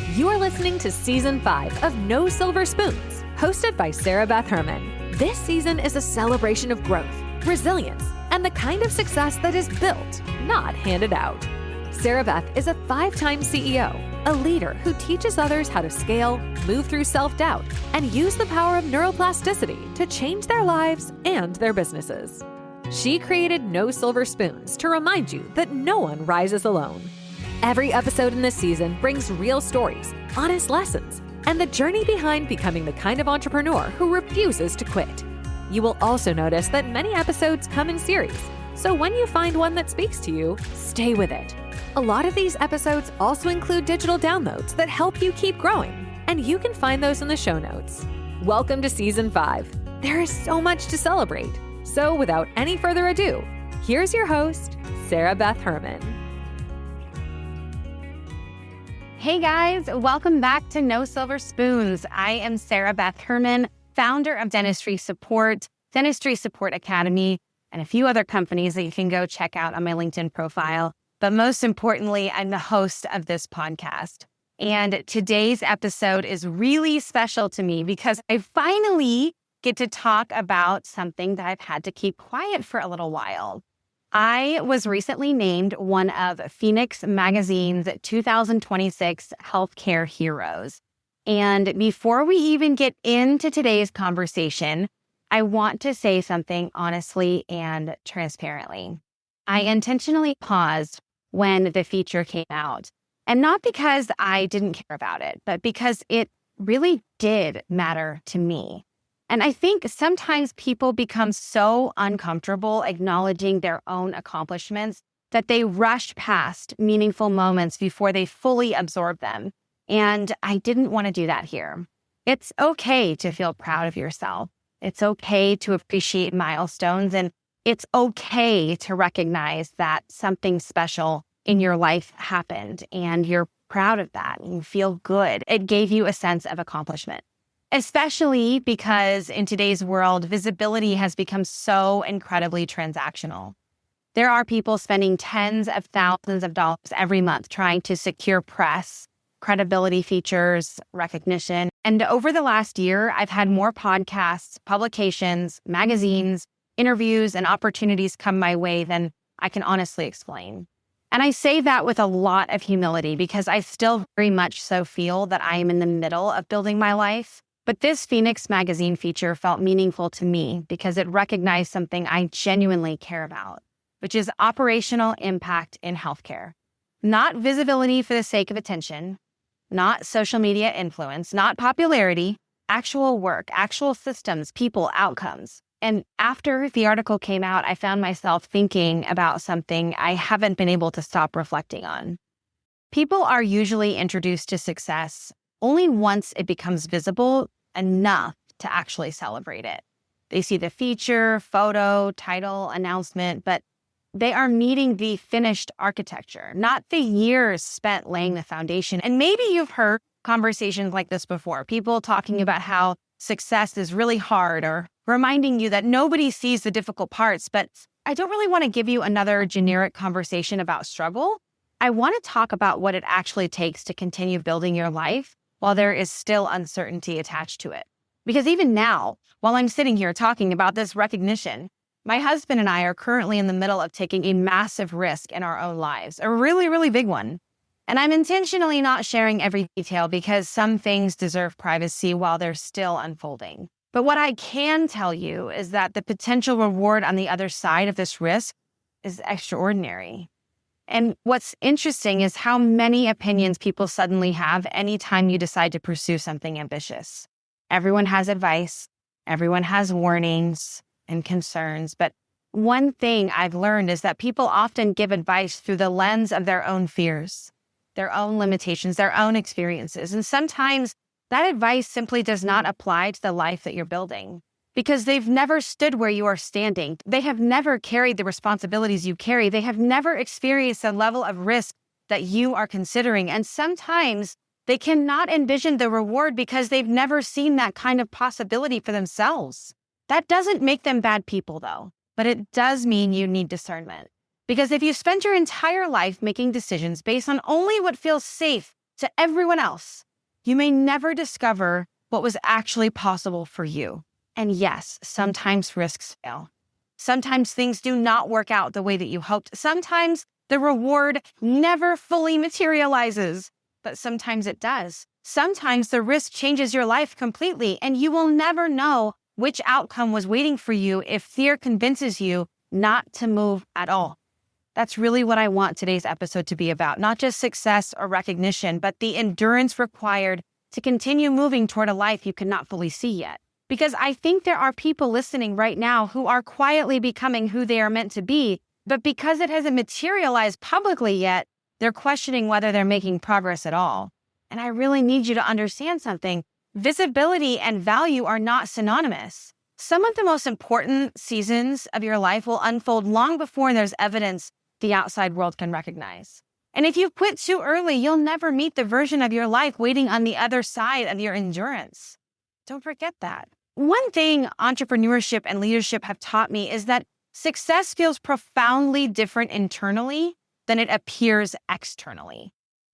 You are listening to Season 5 of No Silver Spoons, hosted by Sara Beth Herman. This season is a celebration of growth, resilience, and the kind of success that is built, not handed out. Sara Beth is a 5-time CEO, a leader who teaches others how to scale, move through self-doubt, and use the power of neuroplasticity to change their lives and their businesses. She created No Silver Spoons to remind you that no one rises alone. Every episode in this season brings real stories, honest lessons, and the journey behind becoming the kind of entrepreneur who refuses to quit. You will also notice that many episodes come in series, so when you find one that speaks to you, stay with it. A lot of these episodes also include digital downloads that help you keep growing, and you can find those in the show notes. Welcome to Season 5. There is so much to celebrate. So without any further ado, here's your host, Sara Beth Herman. Hey guys, welcome back to No Silver Spoons. I am Sara Beth Herman, founder of Dentistry Support, Dentistry Support Academy, and a few other companies that you can go check out on my LinkedIn profile. But most importantly, I'm the host of this podcast. And today's episode is really special to me because I finally get to talk about something that I've had to keep quiet for a little while. I was recently named one of Phoenix Magazine's 2026 Healthcare Heroes. And before we even get into today's conversation, I want to say something honestly and transparently. I intentionally paused when the feature came out, and not because I didn't care about it, but because it really did matter to me. And I think sometimes people become so uncomfortable acknowledging their own accomplishments that they rush past meaningful moments before they fully absorb them. And I didn't want to do that here. It's okay to feel proud of yourself. It's okay to appreciate milestones, and it's okay to recognize that something special in your life happened and you're proud of that and you feel good. It gave you a sense of accomplishment. Especially because in today's world, visibility has become so incredibly transactional. There are people spending tens of thousands of dollars every month trying to secure press, credibility features, recognition. And over the last year, I've had more podcasts, publications, magazines, interviews, and opportunities come my way than I can honestly explain. And I say that with a lot of humility because I still very much so feel that I am in the middle of building my life. But this Phoenix Magazine feature felt meaningful to me because it recognized something I genuinely care about, which is operational impact in healthcare. Not visibility for the sake of attention, not social media influence, not popularity, actual work, actual systems, people, outcomes. And after the article came out, I found myself thinking about something I haven't been able to stop reflecting on. People are usually introduced to success only once it becomes visible enough to actually celebrate it. They see the feature, photo, title, announcement, but they are meeting the finished architecture, not the years spent laying the foundation. And maybe you've heard conversations like this before, people talking about how success is really hard or reminding you that nobody sees the difficult parts. But I don't really want to give you another generic conversation about struggle. I want to talk about what it actually takes to continue building your life while there is still uncertainty attached to it. Because even now, while I'm sitting here talking about this recognition, my husband and I are currently in the middle of taking a massive risk in our own lives, a really, really big one. And I'm intentionally not sharing every detail because some things deserve privacy while they're still unfolding. But what I can tell you is that the potential reward on the other side of this risk is extraordinary. And what's interesting is how many opinions people suddenly have anytime you decide to pursue something ambitious. Everyone has advice, everyone has warnings and concerns, but one thing I've learned is that people often give advice through the lens of their own fears, their own limitations, their own experiences. And sometimes that advice simply does not apply to the life that you're building because they've never stood where you are standing. They have never carried the responsibilities you carry. They have never experienced the level of risk that you are considering. And sometimes they cannot envision the reward because they've never seen that kind of possibility for themselves. That doesn't make them bad people, though, but it does mean you need discernment. Because if you spend your entire life making decisions based on only what feels safe to everyone else, you may never discover what was actually possible for you. And yes, sometimes risks fail. Sometimes things do not work out the way that you hoped. Sometimes the reward never fully materializes, but sometimes it does. Sometimes the risk changes your life completely, and you will never know which outcome was waiting for you if fear convinces you not to move at all. That's really what I want today's episode to be about, not just success or recognition, but the endurance required to continue moving toward a life you cannot fully see yet. Because I think there are people listening right now who are quietly becoming who they are meant to be, but because it hasn't materialized publicly yet, they're questioning whether they're making progress at all. And I really need you to understand something. Visibility and value are not synonymous. Some of the most important seasons of your life will unfold long before there's evidence the outside world can recognize. And if you quit too early, you'll never meet the version of your life waiting on the other side of your endurance. Don't forget that. One thing entrepreneurship and leadership have taught me is that success feels profoundly different internally than it appears externally.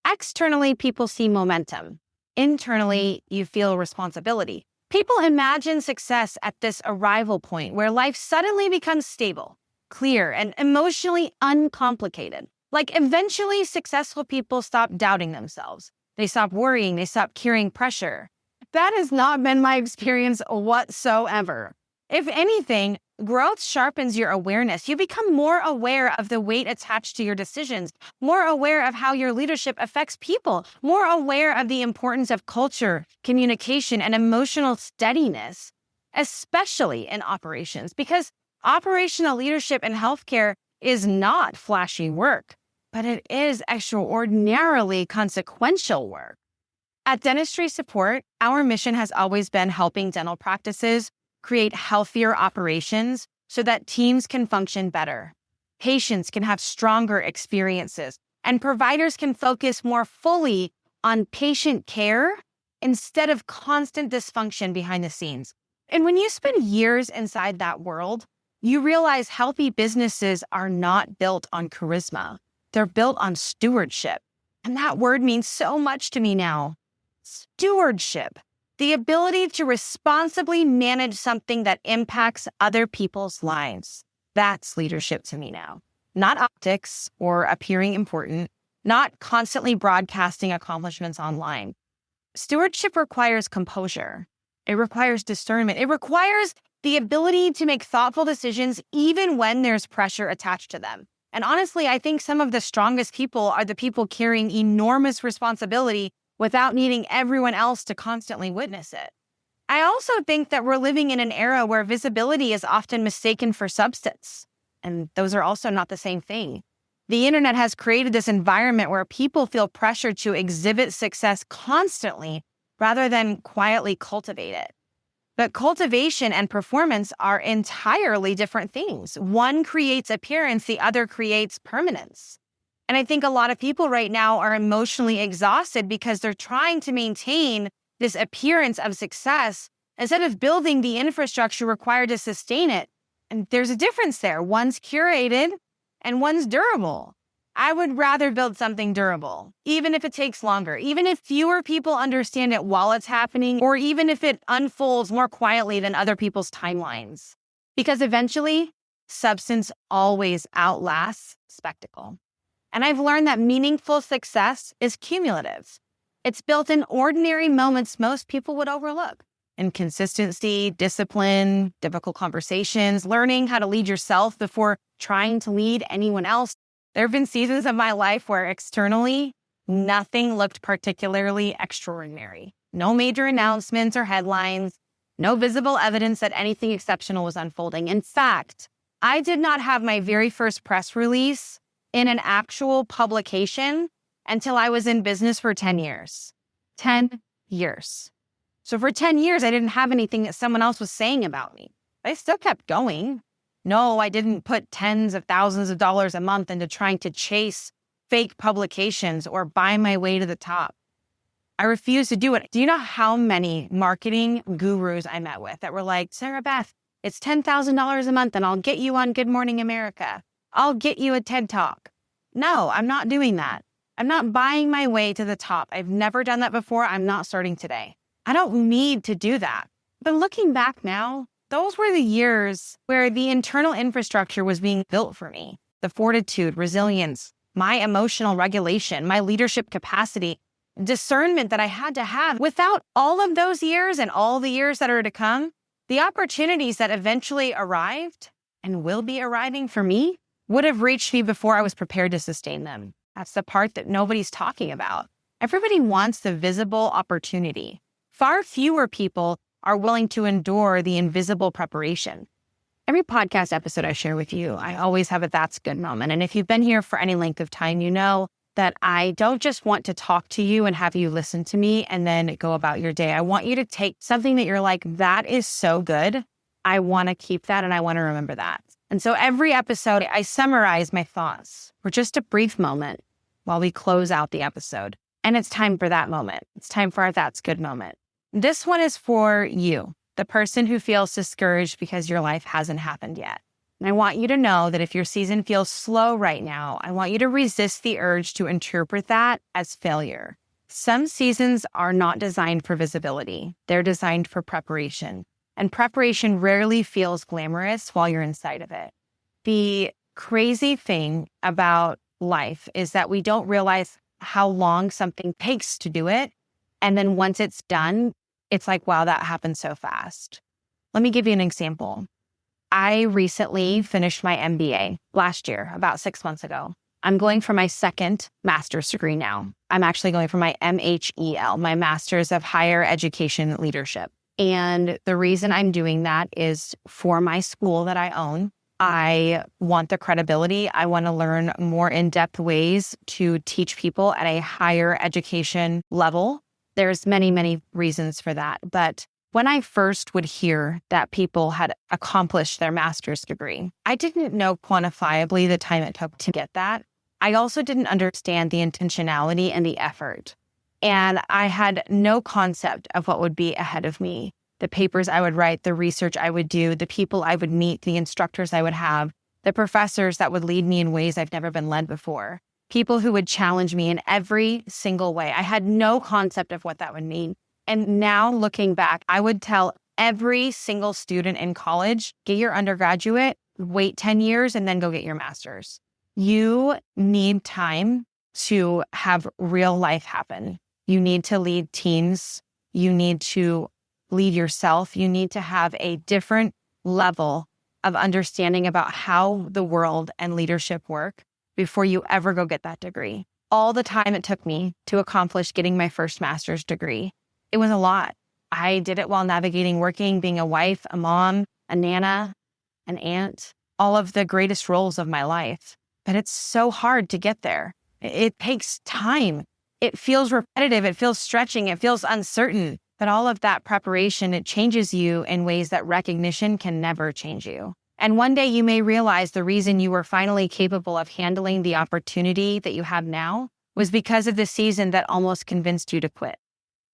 Externally, people see momentum. Internally, you feel responsibility. People imagine success at this arrival point where life suddenly becomes stable, clear, and emotionally uncomplicated. Like eventually successful people stop doubting themselves. They stop worrying, they stop carrying pressure. That has not been my experience whatsoever. If anything, growth sharpens your awareness. You become more aware of the weight attached to your decisions, more aware of how your leadership affects people, more aware of the importance of culture, communication, and emotional steadiness, especially in operations, because operational leadership in healthcare is not flashy work, but it is extraordinarily consequential work. At Dentistry Support, our mission has always been helping dental practices create healthier operations so that teams can function better, patients can have stronger experiences, and providers can focus more fully on patient care instead of constant dysfunction behind the scenes. And when you spend years inside that world, you realize healthy businesses are not built on charisma. They're built on stewardship. And that word means so much to me now. Stewardship. The ability to responsibly manage something that impacts other people's lives. That's leadership to me now. Not optics or appearing important, not constantly broadcasting accomplishments online. Stewardship requires composure. It requires discernment. It requires the ability to make thoughtful decisions even when there's pressure attached to them. And honestly, I think some of the strongest people are the people carrying enormous responsibility without needing everyone else to constantly witness it. I also think that we're living in an era where visibility is often mistaken for substance. And those are also not the same thing. The internet has created this environment where people feel pressure to exhibit success constantly rather than quietly cultivate it. But cultivation and performance are entirely different things. One creates appearance, the other creates permanence. And I think a lot of people right now are emotionally exhausted because they're trying to maintain this appearance of success instead of building the infrastructure required to sustain it. And there's a difference there. One's curated and one's durable. I would rather build something durable, even if it takes longer, even if fewer people understand it while it's happening, or even if it unfolds more quietly than other people's timelines. Because eventually, substance always outlasts spectacle. And I've learned that meaningful success is cumulative. It's built in ordinary moments most people would overlook. In consistency, discipline, difficult conversations, learning how to lead yourself before trying to lead anyone else. There have been seasons of my life where externally, nothing looked particularly extraordinary. No major announcements or headlines, no visible evidence that anything exceptional was unfolding. In fact, I did not have my very first press release in an actual publication until I was in business for 10 years. 10 years. So for 10 years, I didn't have anything that someone else was saying about me. I still kept going. No, I didn't put tens of thousands of dollars a month into trying to chase fake publications or buy my way to the top. I refused to do it. Do you know how many marketing gurus I met with that were like, Sarah Beth, it's $10,000 a month and I'll get you on Good Morning America. I'll get you a TED Talk. No, I'm not doing that. I'm not buying my way to the top. I've never done that before. I'm not starting today. I don't need to do that. But looking back now, those were the years where the internal infrastructure was being built for me. The fortitude, resilience, my emotional regulation, my leadership capacity, discernment that I had to have. Without all of those years and all the years that are to come, the opportunities that eventually arrived and will be arriving for me would have reached me before I was prepared to sustain them. That's the part that nobody's talking about. Everybody wants the visible opportunity. Far fewer people are willing to endure the invisible preparation. Every podcast episode I share with you, I always have a that's good moment. And if you've been here for any length of time, you know that I don't just want to talk to you and have you listen to me and then go about your day. I want you to take something that you're like, that is so good. I want to keep that and I want to remember that. And so every episode, I summarize my thoughts for just a brief moment while we close out the episode. And it's time for that moment. It's time for our that's good moment. This one is for you, the person who feels discouraged because your life hasn't happened yet. And I want you to know that if your season feels slow right now, I want you to resist the urge to interpret that as failure. Some seasons are not designed for visibility. They're designed for preparation. And preparation rarely feels glamorous while you're inside of it. The crazy thing about life is that we don't realize how long something takes to do it. And then once it's done, it's like, wow, that happened so fast. Let me give you an example. I recently finished my MBA last year, about 6 months ago. I'm going for my second master's degree now. I'm actually going for my MHEL, my Master's of Higher Education Leadership. And the reason I'm doing that is for my school that I own. I want the credibility. I want to learn more in-depth ways to teach people at a higher education level. There's many, many reasons for that. But when I first would hear that people had accomplished their master's degree, I didn't know quantifiably the time it took to get that. I also didn't understand the intentionality and the effort. And I had no concept of what would be ahead of me. The papers I would write, the research I would do, the people I would meet, the instructors I would have, the professors that would lead me in ways I've never been led before, people who would challenge me in every single way. I had no concept of what that would mean. And now looking back, I would tell every single student in college, get your undergraduate, wait 10 years, and then go get your master's. You need time to have real life happen. You need to lead teams. You need to lead yourself. You need to have a different level of understanding about how the world and leadership work before you ever go get that degree. All the time it took me to accomplish getting my first master's degree, it was a lot. I did it while navigating working, being a wife, a mom, a nana, an aunt, all of the greatest roles of my life. But it's so hard to get there. It takes time. It feels repetitive. It feels stretching. It feels uncertain. But all of that preparation, it changes you in ways that recognition can never change you. And one day you may realize the reason you were finally capable of handling the opportunity that you have now was because of the season that almost convinced you to quit.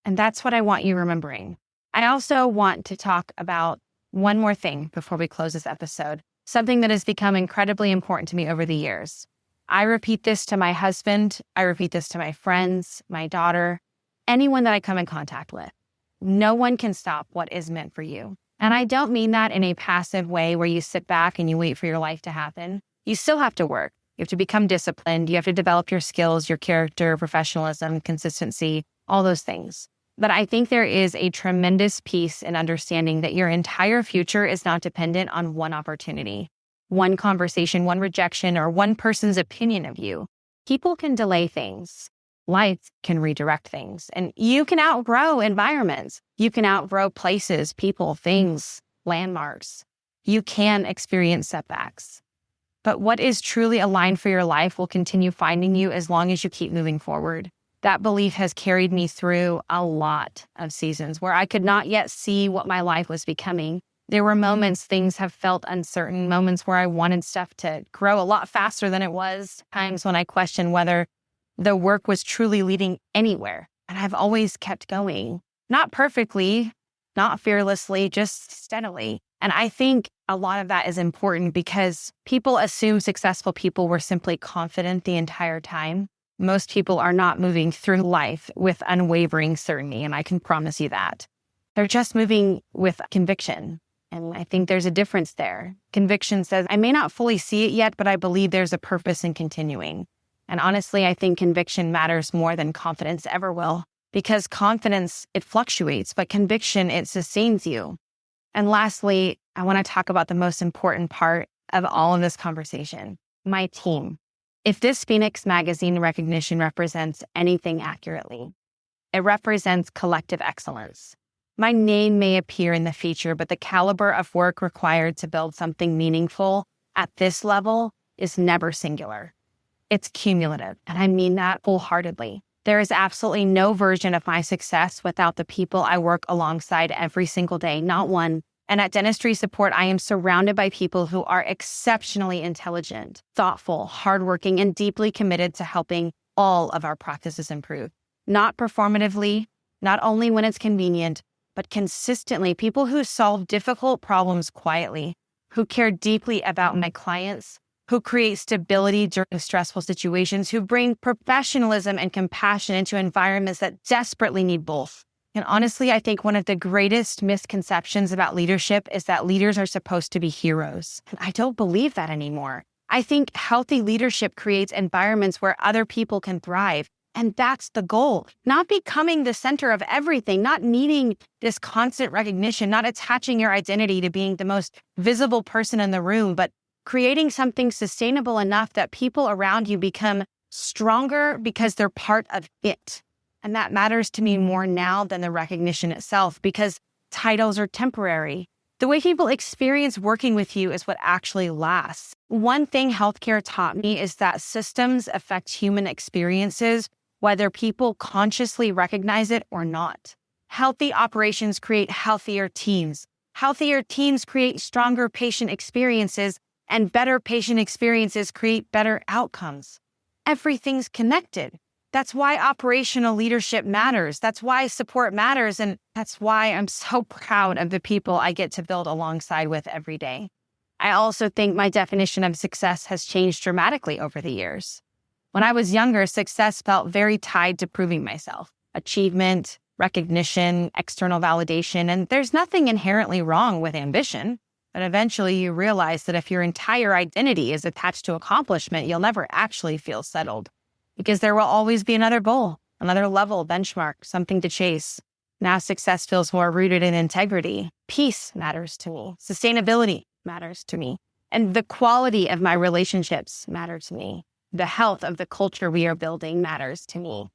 And that's what I want you remembering. I also want to talk about one more thing before we close this episode, something that has become incredibly important to me over the years. I repeat this to my husband. I repeat this to my friends, my daughter, anyone that I come in contact with. No one can stop what is meant for you. And I don't mean that in a passive way where you sit back and you wait for your life to happen. You still have to work. You have to become disciplined. You have to develop your skills, your character, professionalism, consistency, all those things. But I think there is a tremendous piece in understanding that your entire future is not dependent on one opportunity, one conversation, one rejection, or one person's opinion of you. People can delay things. Life can redirect things. And you can outgrow environments. You can outgrow places, people, things, landmarks. You can experience setbacks. But what is truly aligned for your life will continue finding you as long as you keep moving forward. That belief has carried me through a lot of seasons where I could not yet see what my life was becoming. There were moments things have felt uncertain, moments where I wanted stuff to grow a lot faster than it was, times when I questioned whether the work was truly leading anywhere. And I've always kept going, not perfectly, not fearlessly, just steadily. And I think a lot of that is important because people assume successful people were simply confident the entire time. most people are not moving through life with unwavering certainty, and I can promise you that. They're just moving with conviction. And I think there's a difference there. Conviction says, I may not fully see it yet, but I believe there's a purpose in continuing. And honestly, I think conviction matters more than confidence ever will, because confidence, it fluctuates, but conviction, it sustains you. And lastly, I want to talk about the most important part of all of this conversation, my team. If this Phoenix Magazine recognition represents anything accurately, it represents collective excellence. My name may appear in the feature, but the caliber of work required to build something meaningful at this level is never singular. It's cumulative, and I mean that wholeheartedly. There is absolutely no version of my success without the people I work alongside every single day, not one. And at Dentistry Support, I am surrounded by people who are exceptionally intelligent, thoughtful, hardworking, and deeply committed to helping all of our practices improve. Not performatively, not only when it's convenient, but consistently. People who solve difficult problems quietly, who care deeply about my clients, who create stability during stressful situations, who bring professionalism and compassion into environments that desperately need both. And honestly, I think one of the greatest misconceptions about leadership is that leaders are supposed to be heroes. And I don't believe that anymore. I think healthy leadership creates environments where other people can thrive. And that's the goal. Not becoming the center of everything, not needing this constant recognition, not attaching your identity to being the most visible person in the room, but creating something sustainable enough that people around you become stronger because they're part of it. And that matters to me more now than the recognition itself, because titles are temporary. The way people experience working with you is what actually lasts. One thing healthcare taught me is that systems affect human experiences, whether people consciously recognize it or not. Healthy operations create healthier teams. Healthier teams create stronger patient experiences, and better patient experiences create better outcomes. Everything's connected. That's why operational leadership matters. That's why support matters. And that's why I'm so proud of the people I get to build alongside with every day. I also think my definition of success has changed dramatically over the years. When I was younger, success felt very tied to proving myself, achievement, recognition, external validation. And there's nothing inherently wrong with ambition. But eventually you realize that if your entire identity is attached to accomplishment, you'll never actually feel settled. Because there will always be another goal, another level, benchmark, something to chase. Now success feels more rooted in integrity. Peace matters to me. Sustainability matters to me. And the quality of my relationships matter to me. The health of the culture we are building matters to me.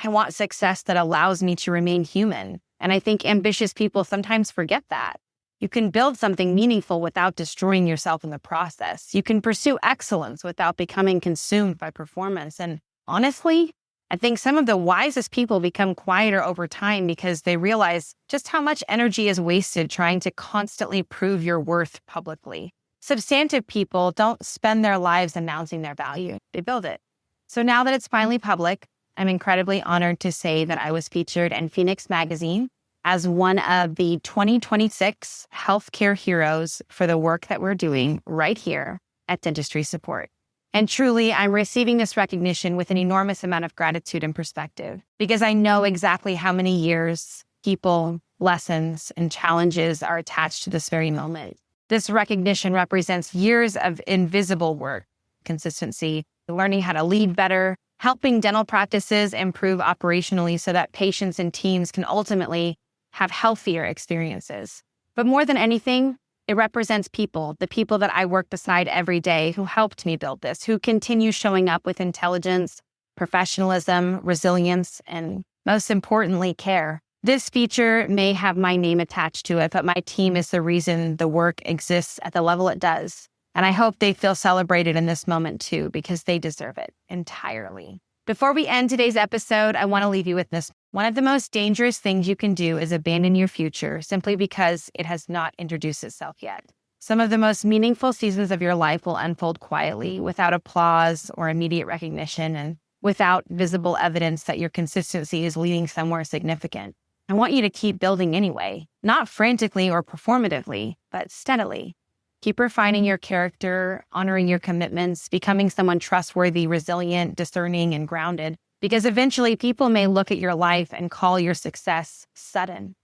I want success that allows me to remain human. And I think ambitious people sometimes forget that. You can build something meaningful without destroying yourself in the process. You can pursue excellence without becoming consumed by performance. And honestly, I think some of the wisest people become quieter over time because they realize just how much energy is wasted trying to constantly prove your worth publicly. Substantive people don't spend their lives announcing their value. They build it. So now that it's finally public, I'm incredibly honored to say that I was featured in Phoenix Magazine as one of the 2026 healthcare heroes for the work that we're doing right here at Dentistry Support. And truly, I'm receiving this recognition with an enormous amount of gratitude and perspective, because I know exactly how many years, people, lessons, and challenges are attached to this very moment. This recognition represents years of invisible work, consistency, learning how to lead better, helping dental practices improve operationally so that patients and teams can ultimately have healthier experiences. But more than anything, it represents people, the people that I work beside every day who helped me build this, who continue showing up with intelligence, professionalism, resilience, and most importantly, care. This feature may have my name attached to it, but my team is the reason the work exists at the level it does. And I hope they feel celebrated in this moment too, because they deserve it entirely. Before we end today's episode, I want to leave you with this. One of the most dangerous things you can do is abandon your future simply because it has not introduced itself yet. Some of the most meaningful seasons of your life will unfold quietly, without applause or immediate recognition, and without visible evidence that your consistency is leading somewhere significant. I want you to keep building anyway, not frantically or performatively, but steadily. Keep refining your character, honoring your commitments, becoming someone trustworthy, resilient, discerning, and grounded. Because eventually people may look at your life and call your success sudden,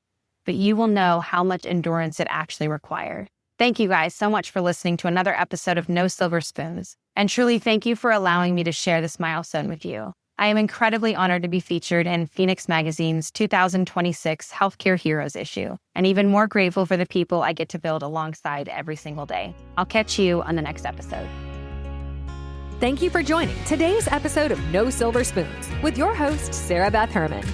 but you will know how much endurance it actually required. Thank you guys so much for listening to another episode of No Silver Spoons. And truly thank you for allowing me to share this milestone with you. I am incredibly honored to be featured in Phoenix Magazine's 2026 Healthcare Heroes issue, and even more grateful for the people I get to build alongside every single day. I'll catch you on the next episode. Thank you for joining today's episode of No Silver Spoons with your host, Sara Beth Herman.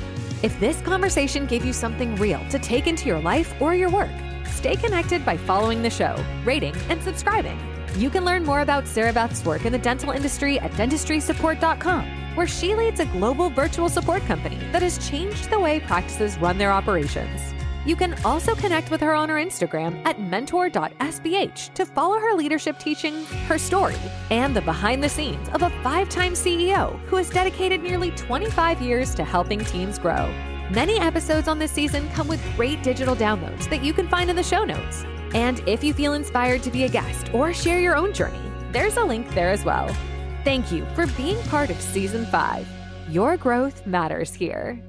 If this conversation gave you something real to take into your life or your work, stay connected by following the show, rating, and subscribing. You can learn more about Sara Beth's work in the dental industry at dentistrysupport.com, where she leads a global virtual support company that has changed the way practices run their operations. You can also connect with her on her Instagram at mentor.sbh to follow her leadership teachings, her story, and the behind the scenes of a 5-time CEO who has dedicated nearly 25 years to helping teams grow. Many episodes on this season come with great digital downloads that you can find in the show notes. And if you feel inspired to be a guest or share your own journey, there's a link there as well. Thank you for being part of Season 5. Your growth matters here.